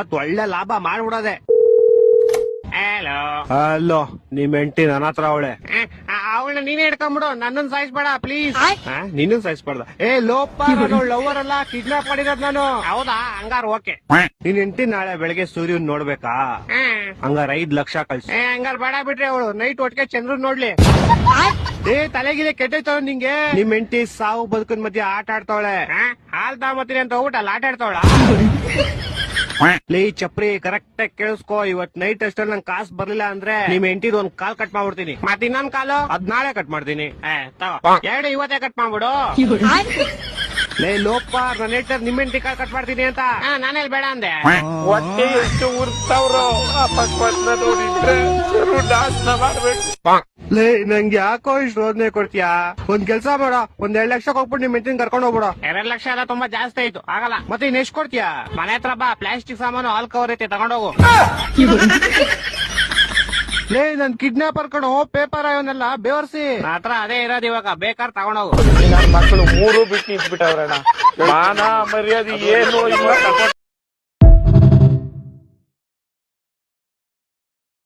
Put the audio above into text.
ಮತ್ ಒಳ್ಳೆ ಲಾಭ ಮಾಡ್ಬಿಡೋದೆ. ಹಲೋ ಅಲ್ಲೋ ನಿಮ್ ಹೆಂಡತಿ ನನ್ನ ಹತ್ರ ಅವಳೆ. ಅವಳನ್ನ ನೀನೇ ಹಿಡ್ಕೊಂಡ್ಬಿಡು, ನನ್ನನ್ ಸಾಯಿಸ್ಬೇಡ ಪ್ಲೀಸ್. ನಿನ್ನೂ ಸಾಯಿಸ್ಬಾರ್ದ. ಲೋಪ ಲವರ್ ಅಲ್ಲ, ಕಿಡ್ನಾಪ್ ಮಾಡಿರೋದ್ ನಾನು. ಹೌದಾ, ಹಂಗಾರ ಓಕೆ. ನಿನ್ ಹೆಂಡತಿ ನಾಳೆ ಬೆಳಗ್ಗೆ ಸೂರ್ಯನ್ ನೋಡ್ಬೇಕಾ? ಹಂಗಾರ 5 ಲಕ್ಷ ಕಳ್ಸಿ. ಹಂಗಾರ ಬೇಡ ಬಿಟ್ರೆ ಅವಳು ನೈಟ್ ಒಟ್ಟಿಗೆ ಚಂದ್ರನ್ ನೋಡ್ಲಿ. ತಲೆಗಿದೆ ಕೆಟ್ಟೈತವ ನಿಂಗೆ. ನಿಮ್ ಹೆಂಡತಿ ಸಾವು ಬದುಕಿನ ಮಧ್ಯೆ ಆಟ ಆಡ್ತಾವಳೆ. ಹಾಲ್ ತಗೊಂಬತ್ತೀನಿ ಅಂತ ಹೋಗ್ಬಿಟ್ಟು ಆಟ ಆಡ್ತಾವಳ. ಲೇ ಚಪ್ರಿ, ಕರೆಕ್ಟ್ ಆಗಿ ಕೇಳಿಸ್ಕೋ. ಇವತ್ ನೈಟ್ ಅಷ್ಟಲ್ಲಿ ನಂಗೆ ಕಾಸು ಬರ್ಲಿಲ್ಲ ಅಂದ್ರೆ ನಿಮ್ ಹೆಂಡತಿದ್ ಒಂದ್ ಕಾಲ್ ಕಟ್ ಮಾಡ್ಬಿಡ್ತೀನಿ. ಮತ್ ಇನ್ನೊಂದ್ ಕಾಲು ಅದ್ ನಾಳೆ ಕಟ್ ಮಾಡ್ತೀನಿ. ತಗೋ, 2 ಇವತ್ತೇ ಕಟ್ ಮಾಡ್ಬಿಡು. ಲೇ ಲೋಪ, ನನ್ನ ಹೆಂಡತಿ ನಿಮ್ ಹೆಂಡತಿ ಕಾಲ್ ಕಟ್ ಮಾಡ್ತೀನಿ ಅಂತ. ನಾನೇಲ್ ಬೇಡ ಅಂದೆ. ಹೊಟ್ಟೆ ಎಷ್ಟು ಉರ್ತಾವ್ರೋ, ಅಪಸ್ಮಾತ್ ನೋಡಿದ್ರೆ ನಾಶನ ಮಾಡ್ಬೇಕು. ಲೇ ನಂಗೆ ಯಾಕೋ ಇಷ್ಟು ರೋದನೆ ಕೊಡ್ತೀಯಾ? ಒಂದ್ ಕೆಲ್ಸ ಮಾಡ, ಒಂದ್ 2 ಲಕ್ಷ ಕೊಟ್ಬಿಟ್ಟು ನಿಮ್ ಹೆಂಡತಿನ ಕರ್ಕೊಂಡು ಹೋಗ್ಬಿಡ. 2 ಲಕ್ಷ ಎಲ್ಲ ತುಂಬಾ ಜಾಸ್ತಿ ಆಯ್ತು, ಆಗಲ್ಲ. ಮತ್ತೆ ಇನ್ ಎಷ್ಟ್ ಕೊಡ್ತೀಯಾ? ಮನೆ ಹತ್ರ ಬಾ, ಪ್ಲಾಸ್ಟಿಕ್ ಸಾಮಾನು ಹಾಲ್ ಕವರ್ ಐತೆ, ತಗೊಂಡೋಗು. ಲೇ ನನ್ ಕಿಡ್ನಾಪರ್ ಕಣೋ, ಪೇಪರ್ ಅವನ್ನೆಲ್ಲ ಬೇವರ್ಸಿ. ನನ್ನ ಹತ್ರ ಅದೇ ಇರೋದು, ಇವಾಗ ಬೇಕಾದ್ರೆ ತಗೊಂಡೋಗು. ನನ್ನ ಮಕ್ಕಳು 3 ಬಿಟ್ಟು ನಿಂತ್ಬಿಟ್ಟವ್ರಣ್ಣ. ಮಾನ ಮರ್ಯಾದೆ ಏನು ಇವಾಗ